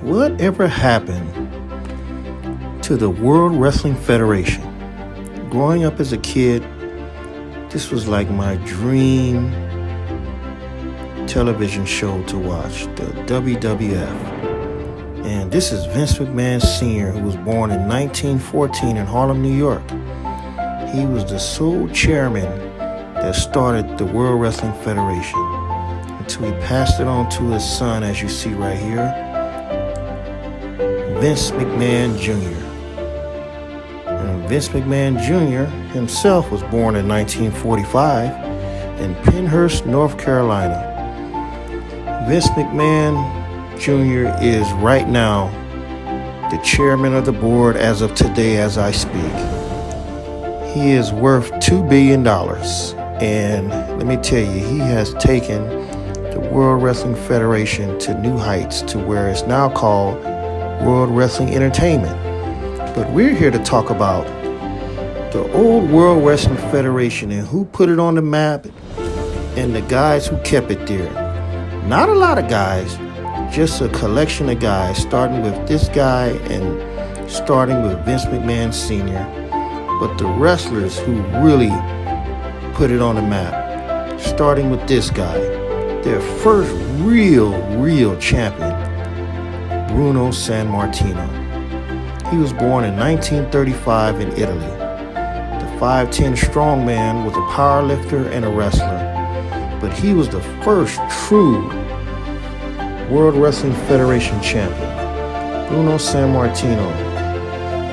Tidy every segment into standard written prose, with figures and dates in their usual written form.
Whatever happened to the World Wrestling Federation? Growing up as a kid, this was like my dream television show to watch, the WWF. And this is Vince McMahon Sr., who was born in 1914 in Harlem, New York. He was the sole chairman that started the World Wrestling Federation until he passed it on to his son, as you see right here, Vince McMahon Jr. And Vince McMahon Jr. himself was born in 1945 in Pinehurst, North Carolina. Vince McMahon Jr. is right now the chairman of the board as of today as I speak. He is worth $2 billion. And let me tell you, he has taken the World Wrestling Federation to new heights, to where it's now called World Wrestling Entertainment. But we're here to talk about the old World Wrestling Federation and who put it on the map and the guys who kept it there. Not a lot of guys, just a collection of guys, starting with this guy and starting with Vince McMahon Sr., but the wrestlers who really put it on the map, starting with this guy, their first real champion, Bruno Sammartino. He was born in 1935 in Italy. The 5'10" strongman was a power lifter and a wrestler, but he was the first true World Wrestling Federation champion. Bruno Sammartino.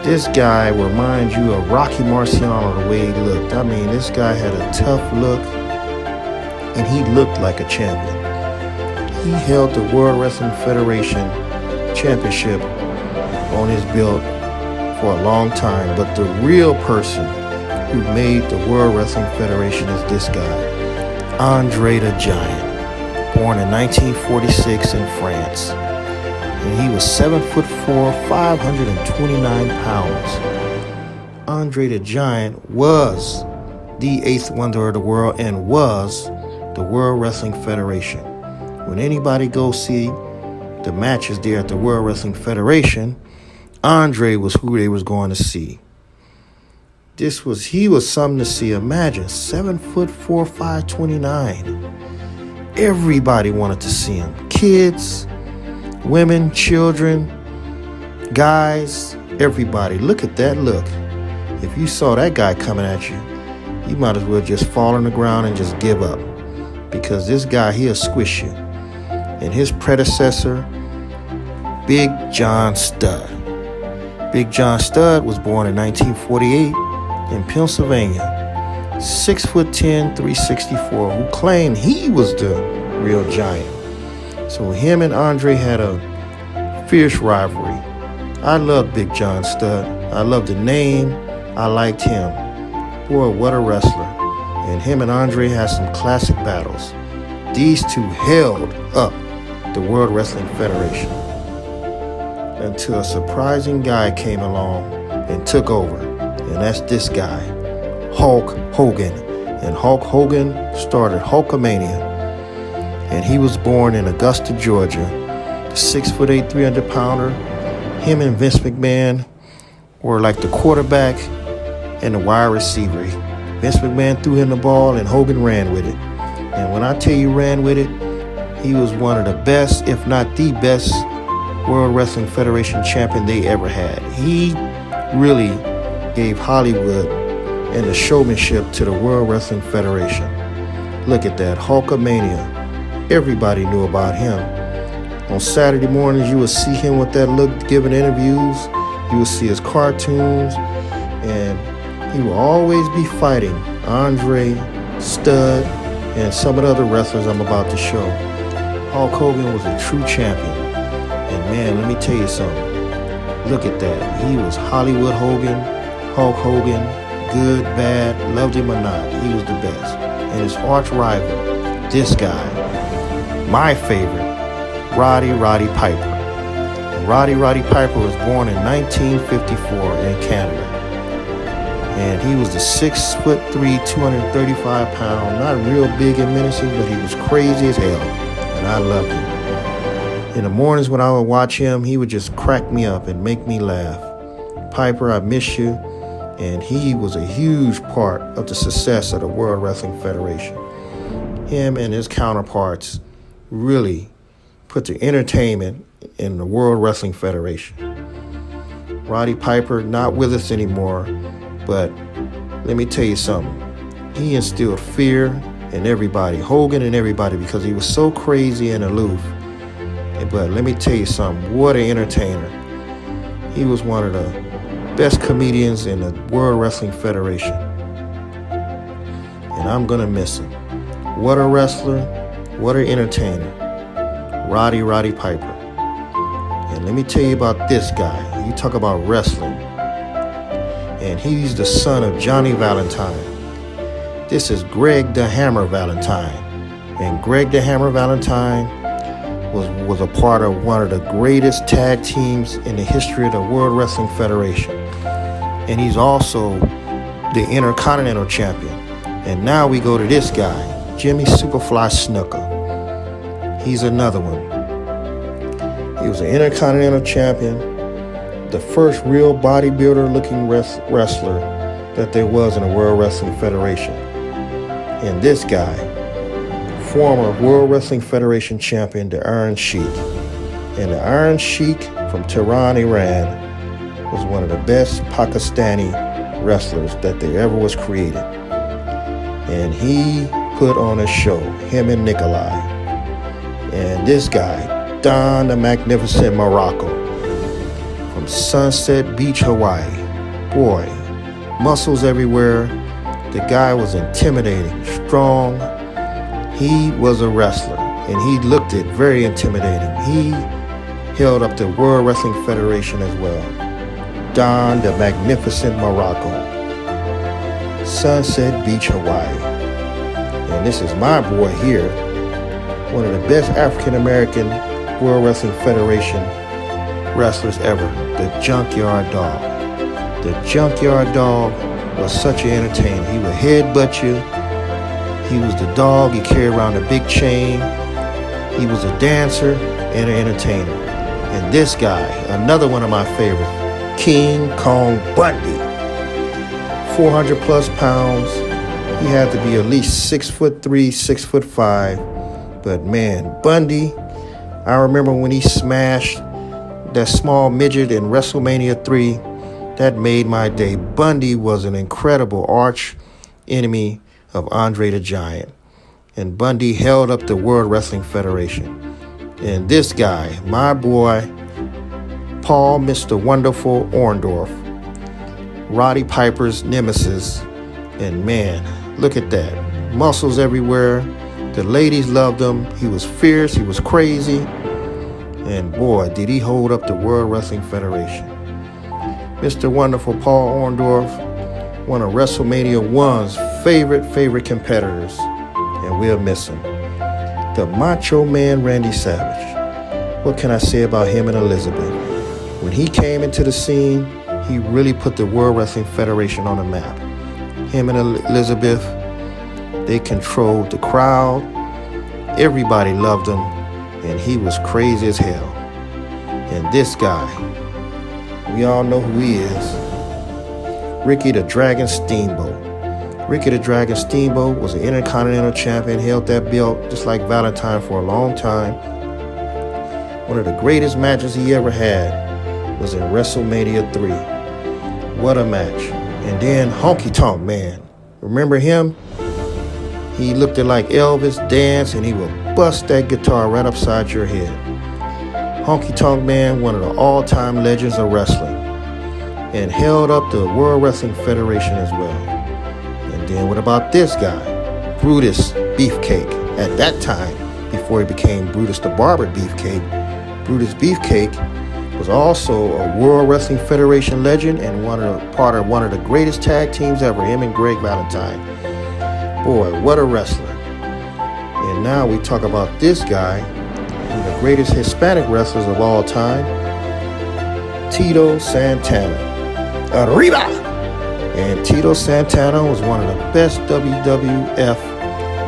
This guy reminds you of Rocky Marciano the way he looked. I mean, this guy had a tough look, and he looked like a champion. He held the World Wrestling Federation championship on his belt for a long time, but the real person who made the World Wrestling Federation is this guy, Andre the Giant, born in 1946 in France. And he was 7'4", 529 pounds. Andre the Giant was the eighth wonder of the world and was the World Wrestling Federation. When anybody goes see the matches there at the World Wrestling Federation, Andre was who they was going to see. He was something to see. Imagine, 7'4", 529. Everybody wanted to see him. Kids, women, children, guys, everybody. Look at that look. If you saw that guy coming at you, you might as well just fall on the ground and just give up, because this guy, he'll squish you. And his predecessor, Big John Studd. Big John Studd was born in 1948 in Pennsylvania. 6'10", 364, who claimed he was the real giant. So him and Andre had a fierce rivalry. I love Big John Studd. I love the name. I liked him. Boy, what a wrestler. And him and Andre had some classic battles. These two held up the World Wrestling Federation until a surprising guy came along and took over. And that's this guy, Hulk Hogan. And Hulk Hogan started Hulkamania. And he was born in Augusta, Georgia. The 6'8", 300-pounder. Him and Vince McMahon were like the quarterback and the wide receiver. Vince McMahon threw him the ball and Hogan ran with it. And when I tell you ran with it, he was one of the best, if not the best, World Wrestling Federation champion they ever had. He really gave Hollywood and the showmanship to the World Wrestling Federation. Look at that, Hulkamania. Everybody knew about him. On Saturday mornings, you would see him with that look giving interviews. You would see his cartoons, and he would always be fighting Andre, Studd, and some of the other wrestlers I'm about to show. Hulk Hogan was a true champion. And man, let me tell you something. Look at that. He was Hollywood Hogan, Hulk Hogan, good, bad, loved him or not. He was the best. And his arch rival, this guy, my favorite, Roddy Piper. And Roddy Piper was born in 1954 in Canada. And he was the 6'3", 235 pound, not real big and menacing, but he was crazy as hell. And I loved him. In the mornings when I would watch him, he would just crack me up and make me laugh. Piper, I miss you. And he was a huge part of the success of the World Wrestling Federation. Him and his counterparts really put the entertainment in the World Wrestling Federation. Roddy Piper, not with us anymore, but let me tell you something. He instilled fear in everybody, Hogan and everybody, because he was so crazy and aloof. But let me tell you something, what an entertainer. He was one of the best comedians in the World Wrestling Federation. And I'm gonna miss him. What a wrestler, what an entertainer. Roddy Piper. And let me tell you about this guy. You talk about wrestling. And he's the son of Johnny Valentine. This is Greg the Hammer Valentine. And Greg the Hammer Valentine was a part of one of the greatest tag teams in the history of the World Wrestling Federation. And he's also the Intercontinental Champion. And now we go to this guy, Jimmy Superfly Snuka. He's another one. He was an Intercontinental Champion, the first real bodybuilder-looking wrestler that there was in the World Wrestling Federation. And this guy, former World Wrestling Federation champion, the Iron Sheik. And the Iron Sheik from Tehran, Iran, was one of the best Pakistani wrestlers that there ever was created. And he put on a show, him and Nikolai. And this guy, Don the Magnificent Morocco, from Sunset Beach, Hawaii. Boy, muscles everywhere. The guy was intimidating, strong. He was a wrestler, and he looked it very intimidating. He held up the World Wrestling Federation as well. Don the Magnificent Morocco, Sunset Beach, Hawaii. And this is my boy here, one of the best African-American World Wrestling Federation wrestlers ever, the Junkyard Dog. The Junkyard Dog was such an entertainer. He would headbutt you. He was the dog. He carried around a big chain. He was a dancer and an entertainer. And this guy, another one of my favorites, King Kong Bundy. 400 plus pounds. He had to be at least 6'3", 6'5". But man, Bundy, I remember when he smashed that small midget in WrestleMania 3, that made my day. Bundy was an incredible arch enemy of Andre the Giant. And Bundy held up the World Wrestling Federation. And this guy, my boy, Paul Mr. Wonderful Orndorff, Roddy Piper's nemesis. And man, look at that. Muscles everywhere. The ladies loved him. He was fierce. He was crazy. And boy, did he hold up the World Wrestling Federation. Mr. Wonderful Paul Orndorff, one of WrestleMania 1's favorite competitors. And we'll miss him. The Macho Man Randy Savage. What can I say about him and Elizabeth? When he came into the scene, he really put the World Wrestling Federation on the map. Him and Elizabeth, they controlled the crowd. Everybody loved him, and he was crazy as hell. And this guy, we all know who he is. Ricky the Dragon Steamboat. Ricky the Dragon Steamboat was an Intercontinental Champion, held that belt just like Valentine for a long time. One of the greatest matches he ever had was in WrestleMania 3. What a match. And then Honky Tonk Man. Remember him? He looked like Elvis, danced, and he would bust that guitar right upside your head. Honky Tonk Man, one of the all-time legends of wrestling, and held up the World Wrestling Federation as well. And then what about this guy? Brutus Beefcake. At that time, before he became Brutus the Barber Beefcake, Brutus Beefcake was also a World Wrestling Federation legend and part of one of the greatest tag teams ever, him and Greg Valentine. Boy, what a wrestler. And now we talk about this guy, one of the greatest Hispanic wrestlers of all time, Tito Santana. Arriba! And Tito Santana was one of the best WWF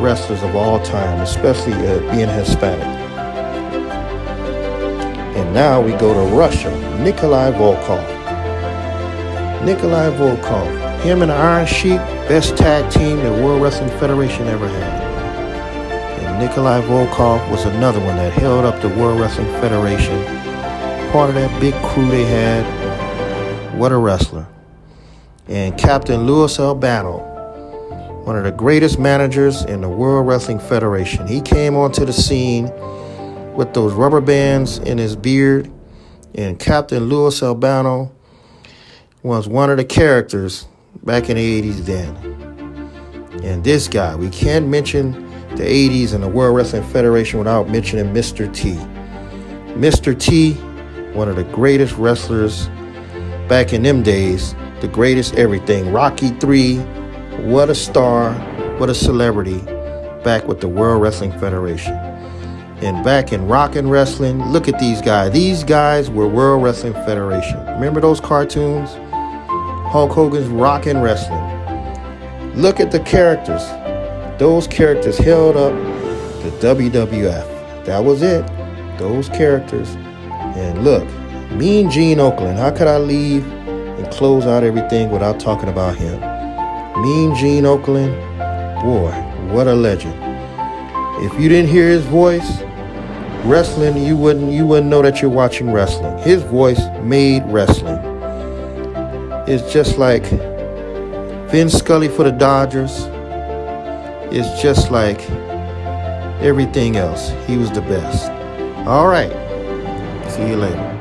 wrestlers of all time, especially being Hispanic. Now we go to Russia. Nikolai Volkov. Nikolai Volkov. Him and the Iron Sheik, best tag team the World Wrestling Federation ever had. And Nikolai Volkov was another one that held up the World Wrestling Federation. Part of that big crew they had. What a wrestler. And Captain Louis Albano, one of the greatest managers in the World Wrestling Federation. He came onto the scene with those rubber bands in his beard. And Captain Louis Albano was one of the characters back in the 80s then. And this guy, we can't mention the 80s and the World Wrestling Federation without mentioning Mr. T. Mr. T, one of the greatest wrestlers back in them days, the greatest everything. Rocky III, what a star, what a celebrity back with the World Wrestling Federation. And back in Rockin' Wrestling, look at these guys. These guys were World Wrestling Federation. Remember those cartoons? Hulk Hogan's Rockin' Wrestling. Look at the characters. Those characters held up the WWF. That was it. Those characters. And look, Mean Gene Okerlund. How could I leave and close out everything without talking about him? Mean Gene Okerlund. Boy, what a legend. If you didn't hear his voice, wrestling, you wouldn't know that you're watching wrestling. His voice made wrestling. It's just like Vin Scully for the Dodgers. It's just like everything else. He was the best. All right. See you later.